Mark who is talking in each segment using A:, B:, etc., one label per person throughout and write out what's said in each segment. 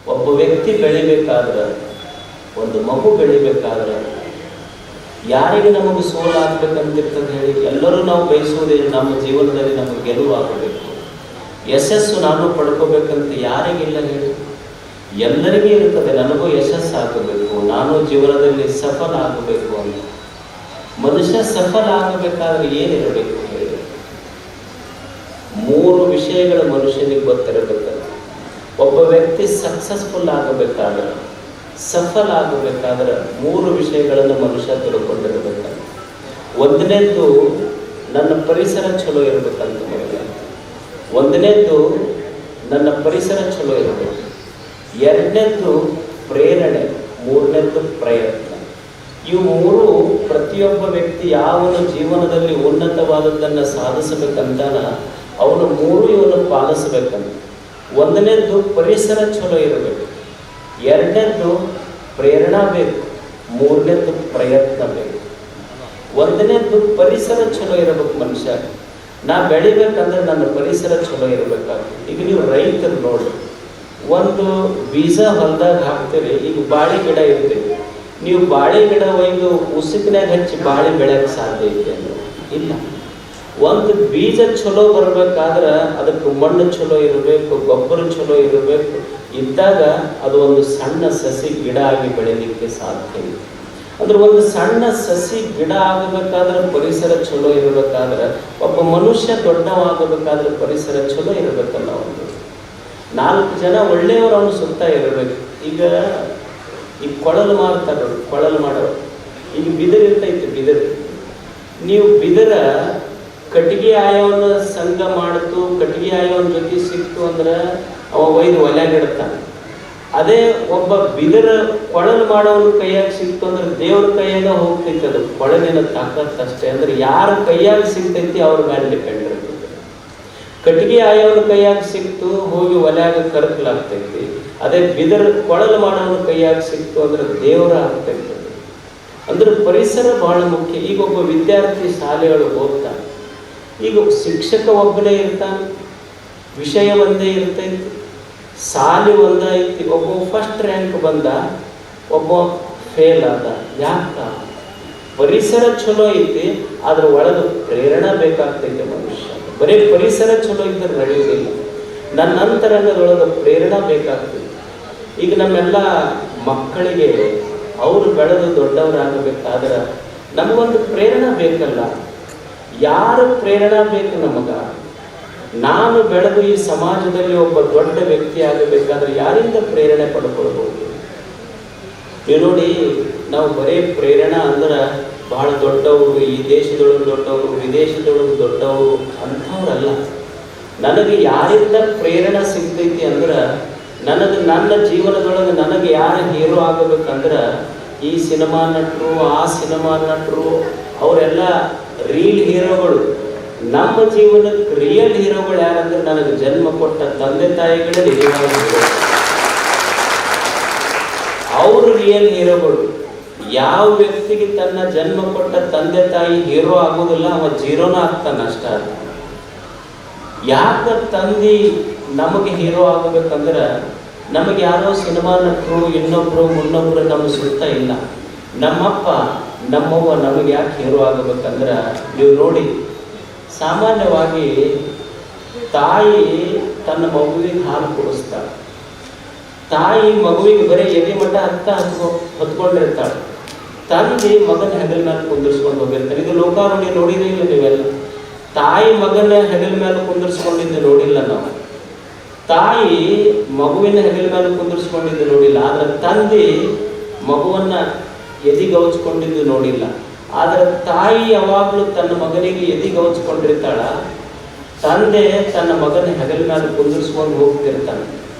A: ಒಬ್ಬ ವ್ಯಕ್ತಿ ಬೆಳಿಬೇಕಾದ್ರೆ, ಒಂದು ಮಗು ಬೆಳಿಬೇಕಾದ್ರೆ ಯಾರಿಗೆ ನಮಗೆ ಸೋಲಾಗಬೇಕಂತಿರ್ತದೆ ಹೇಳಿ? ಎಲ್ಲರೂ ನಾವು ಬಯಸುವುದೇ ನಮ್ಮ ಜೀವನದಲ್ಲಿ ನಮಗೆ ಗೆಲುವು ಆಗಬೇಕು, ಯಶಸ್ಸು ನಾನು ಪಡ್ಕೋಬೇಕಂತ ಯಾರಿಗಿಲ್ಲ ಹೇಳಿ? ಎಲ್ಲರಿಗೂ ಇರ್ತದೆ, ನನಗೂ ಯಶಸ್ಸಾಗಬೇಕು, ನಾನು ಜೀವನದಲ್ಲಿ ಸಫಲ ಆಗಬೇಕು ಅಂತ. ಮನುಷ್ಯ ಸಫಲ ಆಗಬೇಕಾದ್ರೆ ಏನಿರಬೇಕು ಹೇಳಿ? 3 ವಿಷಯಗಳು ಮನುಷ್ಯನಿಗೆ ಗೊತ್ತಿರಬೇಕಲ್ಲ. ಒಬ್ಬ ವ್ಯಕ್ತಿ ಸಕ್ಸಸ್ಫುಲ್ ಆಗಬೇಕಾದ್ರೆ, ಸಫಲ ಆಗಬೇಕಾದ್ರೆ 3 ವಿಷಯಗಳನ್ನು ಮನುಷ್ಯ ತಿಳ್ಕೊಂಡಿರ್ಬೇಕಲ್ಲ. ಒಂದನೇದ್ದು ನನ್ನ ಪರಿಸರ ಚಲೋ ಇರಬೇಕಂತ ಮೊದಲ. ಒಂದನೇದ್ದು ನನ್ನ ಪರಿಸರ ಚಲೋ ಇರಬೇಕು. ಎರಡನೇದ್ದು ಪ್ರೇರಣೆ. ಮೂರನೇದ್ದು ಪ್ರಯತ್ನ. ಇವು 3 ಪ್ರತಿಯೊಬ್ಬ ವ್ಯಕ್ತಿ ಯಾವನು ಜೀವನದಲ್ಲಿ ಉನ್ನತವಾದದ್ದನ್ನು ಸಾಧಿಸಬೇಕಂತಾನ ಅವನು 3 ಇವನು ಪಾಲಿಸಬೇಕಂತ. ಒಂದನೇದ್ದು ಪರಿಸರ ಚಲೋ ಇರಬೇಕು, ಎರಡನೇದ್ದು ಪ್ರೇರಣಾ ಬೇಕು, ಮೂರನೇದ್ದು ಪ್ರಯತ್ನ ಬೇಕು. ಒಂದನೇದ್ದು ಪರಿಸರ ಚಲೋ ಇರಬೇಕು. ಮನುಷ್ಯ ನಾ ಬೆಳಿಬೇಕಂದ್ರೆ ನನ್ನ ಪರಿಸರ ಚಲೋ ಇರಬೇಕಾಗ್ತದೆ. ಈಗ ನೀವು ರೈತರು ನೋಡಿ, ಒಂದು ಬೀಜ ಹೊಲದಾಗ ಹಾಕ್ತೀರಿ. ಈಗ ಬಾಳೆ ಗಿಡ ಇರ್ತೀವಿ, ನೀವು ಬಾಳೆ ಗಿಡ ಒಯ್ದು ಉಸುಕಿನಾಗ ಹಚ್ಚಿ ಬಾಳೆ ಬೆಳೆಯಕ್ಕೆ ಸಾಧ್ಯ ಐತೆ ಅಂದ್ರೆ ಇಲ್ಲ. ಒಂದು ಬೀಜ ಚಲೋ ಬರಬೇಕಾದ್ರೆ ಅದಕ್ಕೆ ಮಣ್ಣು ಚಲೋ ಇರಬೇಕು, ಗೊಬ್ಬರ ಚಲೋ ಇರಬೇಕು. ಇದ್ದಾಗ ಅದು ಒಂದು ಸಣ್ಣ ಸಸಿ ಗಿಡ ಆಗಿ ಬೆಳೀಲಿಕ್ಕೆ ಸಾಧ್ಯ ಇದೆ. ಅಂದ್ರೆ ಒಂದು ಸಣ್ಣ ಸಸಿ ಗಿಡ ಆಗಬೇಕಾದ್ರೆ ಪರಿಸರ ಚಲೋ ಇರಬೇಕಾದ್ರೆ, ಒಬ್ಬ ಮನುಷ್ಯ ದೊಡ್ಡವಾಗಬೇಕಾದ್ರೆ ಪರಿಸರ ಚಲೋ ಇರಬೇಕಲ್ಲ. ಒಂದು 4 ಜನ ಒಳ್ಳೆಯವರು ಅವನು ಸುತ್ತ ಇರಬೇಕು. ಈಗ ಕೊಳಲು ಮಾರ್ತಾರೆ, ಕೊಳಲು ಮಾಡೋರು. ಈಗ ಬಿದಿರು ಇರ್ತೈತಿ, ಬಿದಿರು. ನೀವು ಬಿದಿರ ಕಟ್ಟಿಗೆ ಆಯೋನ ಸಂಘ ಮಾಡ್ತು, ಕಟ್ಟಿಗೆ ಆಯೋನ ಜೊತೆ ಸಿಕ್ತು ಅಂದ್ರೆ ಅವ ಒಯ್ದು ಒಲೆಗಿಡ್ತಾನೆ. ಅದೇ ಒಬ್ಬ ಬಿದಿರ ಕೊಳಲು ಮಾಡೋನ ಕೈಯಾಗ ಸಿಕ್ತು ಅಂದ್ರೆ ದೇವ್ರ ಕೈಯಾಗ ಹೋಗ್ತೈತಿ. ಅದು ಕೊಳಲಿನ ತಾಕತ್ ಅಷ್ಟೇ. ಅಂದ್ರೆ ಯಾರ ಕೈಯಾಗ ಸಿಗ್ತೈತಿ ಅವ್ರ ಮೇಲೆ ಡಿಪೆಂಡ್ ಇರ್ತೈತಿ. ಕಟ್ಟಿಗೆ ಆಯೋನ ಕೈಯಾಗ ಸಿಕ್ತು ಹೋಗಿ ಒಲೆಯಾಗ ಕರಕಲಾಗ್ತೈತಿ. ಅದೇ ಬಿದಿರ ಕೊಳಲು ಮಾಡೋನ ಕೈಯಾಗ ಸಿಕ್ತು ಅಂದ್ರೆ ದೇವರ ಆಗ್ತೈತಿ. ಅಂದ್ರೆ ಪರಿಸರ ಬಹಳ ಮುಖ್ಯ. ಈಗ ಒಬ್ಬ ವಿದ್ಯಾರ್ಥಿ ಶಾಲೆಯೊಳಗೆ ಹೋಗ್ತಾನೆ. ಈಗ ಶಿಕ್ಷಕ ಒಬ್ಬನೇ ಇರ್ತಾನೆ, ವಿಷಯ ಒಂದೇ ಇರ್ತೈತಿ, ಸಾಲಿ ಒಂದೇ ಐತಿ. ಒಬ್ಬ ಫಸ್ಟ್ ರ್ಯಾಂಕ್ ಬಂದ, ಒಬ್ಬ ಫೇಲ್ ಆದ. ಯಾಕ? ಪರಿಸರ ಚಲೋ ಐತಿ, ಅದ್ರ ಒಳಗೆ ಪ್ರೇರಣೆ ಬೇಕಾಗ್ತೈತೆ ಮನುಷ್ಯ. ಬರೀ ಪರಿಸರ ಚಲೋ ಇದ್ದರೆ ನಡೆಯುವುದಿಲ್ಲ. ನನ್ನ ಅಂತರಂಗದೊಳಗೆ ಪ್ರೇರಣೆ ಬೇಕಾಗ್ತದೆ. ಈಗ ನಮ್ಮೆಲ್ಲ ಮಕ್ಕಳಿಗೆ ಅವರು ಬೆಳೆದು ದೊಡ್ಡವರಾಗಬೇಕಾದ್ರೆ ನಮಗೊಂದು ಪ್ರೇರಣೆ ಬೇಕಲ್ಲ. ಯಾರು ಪ್ರೇರಣೆ ಬೇಕು ನಮಗ? ನಾನು ಬೆಳೆದು ಈ ಸಮಾಜದಲ್ಲಿ ಒಬ್ಬ ದೊಡ್ಡ ವ್ಯಕ್ತಿ ಆಗಬೇಕಾದ್ರೆ ಯಾರಿಂದ ಪ್ರೇರಣೆ ಪಡ್ಕೊಳ್ಬಹುದು? ನೀವು ನೋಡಿ, ನಾವು ಬರೀ ಪ್ರೇರಣೆ ಅಂದ್ರೆ ಬಹಳ ದೊಡ್ಡವರು, ಈ ದೇಶದೊಳಗೆ ದೊಡ್ಡವರು, ವಿದೇಶದೊಳಗೆ ದೊಡ್ಡವರು ಅಂಥವ್ರಲ್ಲ. ನನಗೆ ಯಾರಿಂದ ಪ್ರೇರಣೆ ಸಿಗ್ತೈತಿ ಅಂದ್ರೆ, ನನ್ನ ಜೀವನದೊಳಗೆ ನನಗೆ ಯಾರು ಹೀರೋ ಆಗಬೇಕಂದ್ರೆ ಈ ಸಿನಿಮಾ ನಟರು, ಆ ಸಿನಿಮಾ ನಟರು ಅವರೆಲ್ಲ ರೀಲ್ ಹೀರೋಗಳು. ನಮ್ಮ ಜೀವನಕ್ಕೆ ರಿಯಲ್ ಹೀರೋಗಳು ಯಾರಂದ್ರೆ ನನಗೆ ಜನ್ಮ ಕೊಟ್ಟ ತಂದೆ ತಾಯಿಗಳೇ ನಿಜವಾದ ಹೀರೋ. ಅವರು ರಿಯಲ್ ಹೀರೋಗಳು. ಯಾವ ವ್ಯಕ್ತಿಗೆ ತನ್ನ ಜನ್ಮ ಕೊಟ್ಟ ತಂದೆ ತಾಯಿ ಹೀರೋ ಆಗೋದಿಲ್ಲ, ಅವ ಜೀರೋನ ಆಗ್ತಾನೆ ಅಷ್ಟ. ಯಾಕೆ ತಂದೆ ನಮಗೆ ಹೀರೋ ಆಗಬೇಕಂದ್ರೆ ನಮಗೆ ಯಾರೋ ಸಿನಿಮಾ ನಟರು, ಇನ್ನೊಬ್ರು ಮುನ್ನೊಬ್ರು ನಮ್ಮ ಸುತ್ತ ಇಲ್ಲ. ನಮ್ಮಪ್ಪ ನಮ್ಮವ್ವ ನಮಗೆ ಯಾಕೆ ಹೀರೋ ಆಗಬೇಕಂದ್ರೆ, ನೀವು ನೋಡಿ, ಸಾಮಾನ್ಯವಾಗಿ ತಾಯಿ ತನ್ನ ಮಗುವಿಗೆ ಹಾಲು ಕುಡಿಸ್ತಾಳೆ. ತಾಯಿ ಮಗುವಿಗೆ ಬರೀ ಎದೆ ಮಟ್ಟ ಹೊತ್ಕೊಂಡಿರ್ತಾಳೆ. ತಂದೆ ಮಗನ ಹೆಗಲ ಮೇಲೆ ಕುಂದಿರ್ಸ್ಕೊಂಡು ಹೋಗಿರ್ತಾನೆ. ಇದು ಲೋಕಾರೂಢಿ ನೋಡಿರೇ ಇಲ್ಲ ನೀವೆಲ್ಲ. ತಾಯಿ ಮಗನ ಹೆಗಲ ಮೇಲೆ ಕುಂದಿರ್ಸ್ಕೊಂಡಿದ್ದು ನೋಡಿಲ್ಲ ನಾವು. ತಾಯಿ ಮಗುವಿನ ಹೆಗಲ ಮೇಲೆ ಕುಂದಿರ್ಸ್ಕೊಂಡಿದ್ದು ನೋಡಿಲ್ಲ. ಆದ್ರೆ ತಂದೆ ಮಗುವನ್ನ ಎದಿಗೌಚ್ಕೊಂಡಿದ್ದು ನೋಡಿಲ್ಲ. ಆದ್ರೆ ತಾಯಿ ಯಾವಾಗಲೂ ತನ್ನ ಮಗನಿಗೆ ಎದಿಗೌಚ್ಕೊಂಡಿರ್ತಾಳ, ತಂದೆ ತನ್ನ ಮಗನ ಹೆಗಲ ಮೇಲೆ ಕುಂದಿರ್ಸ್ಕೊಂಡು ಹೋಗ್ತಿರ್ತಾನೆ.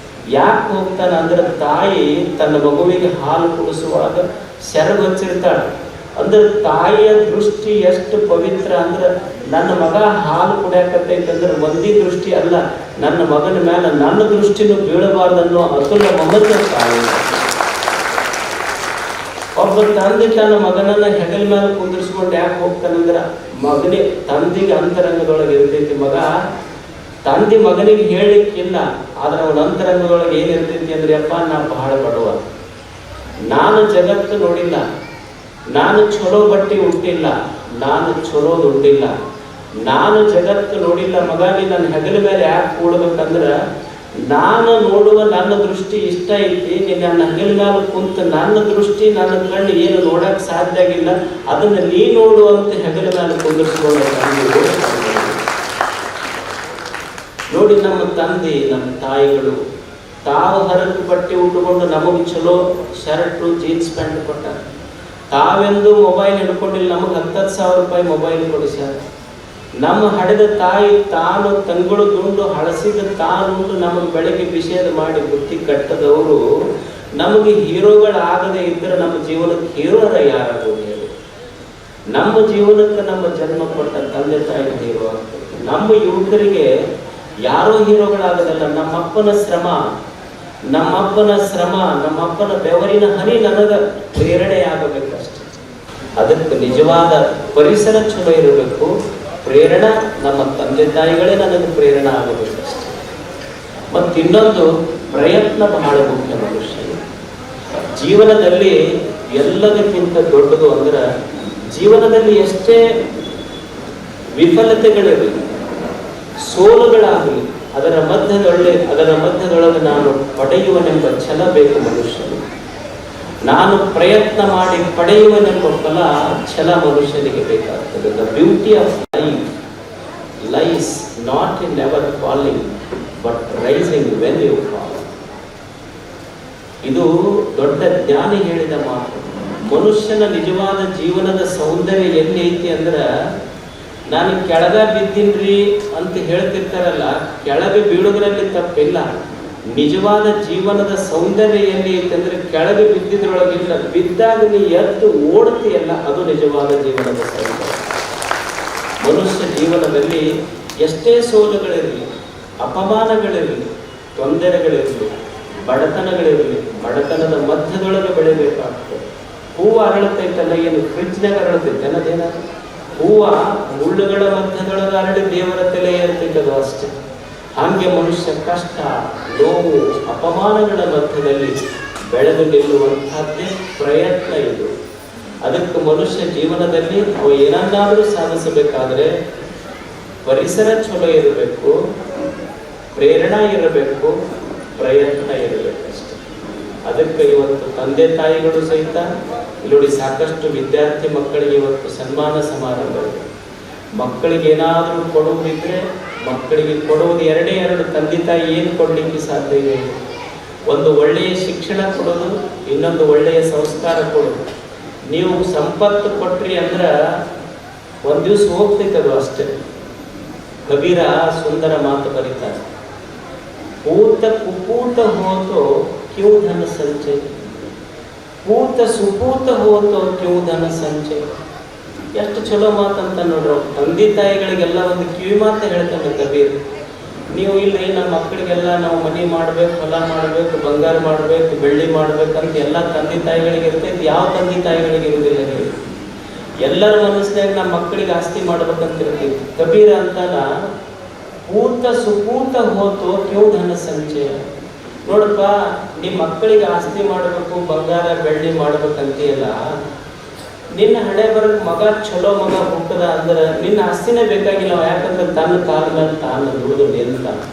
A: ಯಾಕೆ ಹೋಗ್ತಾನೆ ಅಂದ್ರೆ ತಾಯಿ ತನ್ನ ಮಗುವಿಗೆ ಹಾಲು ಕುಡಿಸುವಾಗ ಸೆರಗೊಚ್ಚಿರ್ತಾಳೆ. ಅಂದ್ರೆ ತಾಯಿಯ ದೃಷ್ಟಿ ಎಷ್ಟು ಪವಿತ್ರ ಅಂದ್ರೆ, ನನ್ನ ಮಗ ಹಾಲು ಕುಡಿಯಾಕತ್ತೈತೆ ಅಂದ್ರೆ ಮಂದಿ ದೃಷ್ಟಿ ಅಲ್ಲ, ನನ್ನ ಮಗನ ಮೇಲೆ ನನ್ನ ದೃಷ್ಟಿನೂ ಬೀಳಬಾರ್ದನ್ನೋ ಅತುಲ ಮಮತೆ ತಾಯಿ. ಒಬ್ಬ ತಂದೆ ತನ್ನ ಮಗನನ್ನ ಹೆಗಲ ಮೇಲೆ ಕುಂದಿರ್ಸ್ಕೊಂಡು ಯಾಕೆ ಹೋಗ್ತಾನಂದ್ರೆ, ತಂದೆಗೆ ಅಂತರಂಗದೊಳಗೆ ಇರ್ತೈತಿ, ಮಗ ತಂದೆ ಮಗನಿಗೆ ಹೇಳಲಿಕ್ಕಿಲ್ಲ, ಆದ್ರೆ ಅವನ ಅಂತರಂಗದೊಳಗೆ ಏನಿರ್ತೈತಿ ಅಂದ್ರೆ, ಅಪ್ಪ ನಾ ಬಹಳ ಬಡವ, ನಾನು ಜಗತ್ತು ನೋಡಿಲ್ಲ, ನಾನು ಚಲೋ ಬಟ್ಟೆ ಉಟ್ಟಿಲ್ಲ, ನಾನು ಚಲೋ ದುಡ್ಡಿಲ್ಲ, ನಾನು ಜಗತ್ತು ನೋಡಿಲ್ಲ, ಮಗನಿ ನನ್ನ ಹೆಗಲ ಮೇಲೆ ಯಾಕೆ ಕೂಡ್ಬೇಕಂದ್ರ ನಾನು ನೋಡುವ ನನ್ನ ದೃಷ್ಟಿ ಇಷ್ಟ ಐತಿ, ನೀನು ನನ್ನ ಹೆಗಲ ಮೇಲೆ ಕುಂತ ನನ್ನ ದೃಷ್ಟಿ ನನ್ನ ಕಣ್ಣು ಏನು ನೋಡಕ್ ಸಾಧ್ಯ ಆಗಿಲ್ಲ, ಅದನ್ನ ನೀ ನೋಡುವಂತ ಹೆಗಲ ಮೇಲೆ ಕುಂದಿರ್ಸ್ಕೊಳ್ಳೋ ನೋಡಿ. ನಮ್ಮ ತಂದೆ ನಮ್ಮ ತಾಯಿಗಳು ತಾವು ಹರಕು ಬಟ್ಟೆ ಉಟ್ಟುಕೊಂಡು ನಮಗೆ ಚಲೋ ಶರ್ಟು ಜೀನ್ಸ್ ಪ್ಯಾಂಟ್ ಕೊಟ್ಟಾರ. ತಾವೆಂದು ಮೊಬೈಲ್ ಹಿಡ್ಕೊಂಡಿಲ್ಲ, ನಮಗೆ 10,000 ರೂಪಾಯಿ ಮೊಬೈಲ್ ಕೊಡಿಸ್ಯಾರ. ನಮ್ಮ ಹಡೆದ ತಾಯಿ ತಾನು ತಂಗಳು ದುಂಡು ಹಳಸಿದ ತಾನುಂಡು ನಮಗೆ ಬೆಳಗ್ಗೆ ವಿಷಯದ ಮಾಡಿ ಬುದ್ಧಿ ಕಟ್ಟದವರು ನಮಗೆ ಹೀರೋಗಳಾಗದೇ ಇದ್ದರೆ ನಮ್ಮ ಜೀವನಕ್ಕೆ ಹೀರೋರ ಯಾರಾಗೋದು ಹೇಳಿ? ನಮ್ಮ ಜೀವನಕ್ಕೆ ನಮ್ಮ ಜನ್ಮ ಕೊಟ್ಟ ತಂದೆ ತಾಯಿ ಹೀರೋ ಆಗ್ತದೆ. ನಮ್ಮ ಯುವಕರಿಗೆ ಯಾರೋ ಹೀರೋಗಳಾಗದಲ್ಲ, ನಮ್ಮಪ್ಪನ ಶ್ರಮ, ನಮ್ಮಪ್ಪನ ಬೆವರಿನ ಹನಿ ನನಗ ಪ್ರೇರಣೆಯಾಗಬೇಕಷ್ಟೆ. ಅದಕ್ಕೆ ನಿಜವಾದ ಪರಿಸರ ಚಲೋ ಇರಬೇಕು, ಪ್ರೇರಣಾ ನಮ್ಮ ತಂದೆ ತಾಯಿಗಳೇ ನನಗೆ ಪ್ರೇರಣೆ ಆಗಬೇಕಷ್ಟೆ. ಮತ್ತಿನ್ನೊಂದು ಪ್ರಯತ್ನ ಬಹಳ ಮುಖ್ಯ. ಮನುಷ್ಯ ಜೀವನದಲ್ಲಿ ಎಲ್ಲದಕ್ಕಿಂತ ದೊಡ್ಡದು ಅಂದ್ರೆ, ಜೀವನದಲ್ಲಿ ಎಷ್ಟೇ ವಿಫಲತೆಗಳಿರಲಿ, ಸೋಲುಗಳಾಗಲಿ, ಅದರ ಮಧ್ಯದೊಳಗೆ ನಾನು ಪಡೆಯುವನೆಂಬ ಛಲ ಬೇಕು ಮನುಷ್ಯನಿಗೆ. ನಾನು ಪ್ರಯತ್ನ ಮಾಡಿ ಪಡೆಯುವನೆಂಬ ಫಲ ಛಲ ಮನುಷ್ಯನಿಗೆ ಬೇಕಾಗ್ತದೆ. The beauty of life lies not in never falling but rising when you fall. ಇದು ದೊಡ್ಡ ಜ್ಞಾನಿ ಹೇಳಿದ ಮಾತು. ಮನುಷ್ಯನ ನಿಜವಾದ ಜೀವನದ ಸೌಂದರ್ಯ ಎಲ್ಲಿ ಐತಿ ಅಂದ್ರೆ, ನಾನು ಕೆಳಗ ಬಿದ್ದೀನ್ರಿ ಅಂತ ಹೇಳ್ತಿರ್ತಾರಲ್ಲ, ಕೆಳಗೆ ಬೀಳುವುದರಲ್ಲಿ ತಪ್ಪಿಲ್ಲ. ನಿಜವಾದ ಜೀವನದ ಸೌಂದರ್ಯ ಎಲ್ಲಿ ಐತೆ ಅಂದ್ರೆ, ಕೆಳಗೆ ಬಿದ್ದಿದ್ರೊಳಗಿಲ್ಲ, ಬಿದ್ದಾಗ ನೀ ಎದ್ದು ಓಡ್ತೀಯಲ್ಲ, ಅದು ನಿಜವಾದ ಜೀವನದ ಸೌಂದರ್ಯ. ಮನುಷ್ಯ ಜೀವನದಲ್ಲಿ ಎಷ್ಟೇ ಸೋಲುಗಳಿರಲಿ, ಅಪಮಾನಗಳಿರಲಿ, ತೊಂದರೆಗಳಿರಲಿ, ಬಡತನಗಳಿರಲಿ, ಬಡತನದ ಮಧ್ಯದೊಳಗೆ ಬೆಳಿಬೇಕಾಗ್ತದೆ. ಹೂವು ಅರಳತೈತಲ್ಲ, ಏನು ಫ್ರಿಜ್ನಾಗ ಅರಳತೈತೆ ಅನ್ನೋದೇನಾದ್ರು? ಹೂವ ಮುಳ್ಳುಗಳ ಮಧ್ಯದೊಳಗೆ ಅರಳಿ ದೇವರ ತಲೆ ಏರ್ತೈತದು ಅಷ್ಟೇ. ಹಾಗೆ ಮನುಷ್ಯ ಕಷ್ಟ, ನೋವು, ಅಪಮಾನಗಳ ಮಧ್ಯದಲ್ಲಿ ಬೆಳೆದು ನಿಲ್ಲುವಂತಹದ್ದೇ ಪ್ರಯತ್ನ ಇದು. ಅದಕ್ಕೆ ಮನುಷ್ಯ ಜೀವನದಲ್ಲಿ ಅವು ಏನನ್ನಾದರೂ ಸಾಧಿಸಬೇಕಾದ್ರೆ ಪರಿಸರ ಚಲೋ ಇರಬೇಕು, ಪ್ರೇರಣಾ ಇರಬೇಕು, ಪ್ರಯತ್ನ ಇರಬೇಕಷ್ಟೆ. ಅದಕ್ಕೆ ಇವತ್ತು ತಂದೆ ತಾಯಿಗಳು ಸಹಿತ ಇಲ್ಲಿ ಸಾಕಷ್ಟು ವಿದ್ಯಾರ್ಥಿ ಮಕ್ಕಳಿಗೆ ಇವತ್ತು ಸನ್ಮಾನ ಸಮಾರಂಭ ಇದೆ. ಮಕ್ಕಳಿಗೆ ಏನಾದರೂ ಕೊಡುವುದಿದ್ರೆ, ಮಕ್ಕಳಿಗೆ ಕೊಡುವುದು ಎರಡು ತಂದೆ ತಾಯಿ ಏನು ಕೊಡಲಿಕ್ಕೆ ಸಾಧ್ಯ ಇದೆ? ಒಂದು ಒಳ್ಳೆಯ ಶಿಕ್ಷಣ ಕೊಡೋದು, ಇನ್ನೊಂದು ಒಳ್ಳೆಯ ಸಂಸ್ಕಾರ ಕೊಡೋದು. ನೀವು ಸಂಪತ್ತು ಕೊಟ್ರಿ ಅಂದ್ರೆ ಒಂದು ದಿವಸ ಹೋಗ್ತೈತದು ಅಷ್ಟೇ. ಕಬೀರ ಸುಂದರ ಮಾತು ಬರೀತಾರೆ, ಪೂತ ಕುಪೂತ ಹೋತೋ ಕ್ಯೂ ಧನ ಸಂಚಯ, ಪೂತ ಸುಪೂತ ಹೋತೋ ಕ್ಯೂ ಧನ ಸಂಚಯ. ಎಷ್ಟು ಚಲೋ ಮಾತಂತ ನೋಡ್ರಿ. ತಂದೆ ತಾಯಿಗಳಿಗೆಲ್ಲ ಒಂದು ಕಿವಿ ಮಾತು ಹೇಳ್ತಾನೆ ಕಬೀರ್. ನೀವು ಇಲ್ರಿ ನಮ್ಮ ಮಕ್ಕಳಿಗೆಲ್ಲ ನಾವು ಮನೆ ಮಾಡ್ಬೇಕು, ಹೊಲ ಮಾಡ್ಬೇಕು, ಬಂಗಾರ ಮಾಡ್ಬೇಕು, ಬೆಳ್ಳಿ ಮಾಡ್ಬೇಕಂತ ಎಲ್ಲ ತಂದೆ ತಾಯಿಗಳಿಗೆ ಇರ್ತೈತಿ. ಯಾವ ತಂದೆ ತಾಯಿಗಳಿಗೆ ಇರುವುದಿಲ್ಲ ಹೇಳಿ? ಎಲ್ಲರ ಮನಸ್ಸಿನಾಗ ನಮ್ಮ ಮಕ್ಕಳಿಗೆ ಆಸ್ತಿ ಮಾಡ್ಬೇಕಂತ ಇರ್ತೈತಿ. ಕಬೀರ ಅಂತಾನ ಪೂತ ಸುಪೂತ ಹೋತೋ ಕ್ಯೂ ಧನ ಸಂಚಯ. ನೋಡಪ್ಪ, ನಿಮ್ಮ ಮಕ್ಕಳಿಗೆ ಆಸ್ತಿ ಮಾಡಬೇಕು, ಬಂಗಾರ ಬೆಳ್ಳಿ ಮಾಡ್ಬೇಕಂತೀಯಲ್ಲ, ನಿನ್ನ ಹಣೆ ಬರಕ್ ಮಗ ಚಲೋ ಮಗ ಹುಟ್ಟದ ಅಂದ್ರೆ ನಿನ್ನ ಆಸ್ತಿನೇ ಬೇಕಾಗಿಲ್ಲ. ಯಾಕಂದ್ರೆ ತನ್ನ ಕಾಲ ಮೇಲೆ ತಾನು ದುಡಿದು ನಿಲ್ತಾನೆ.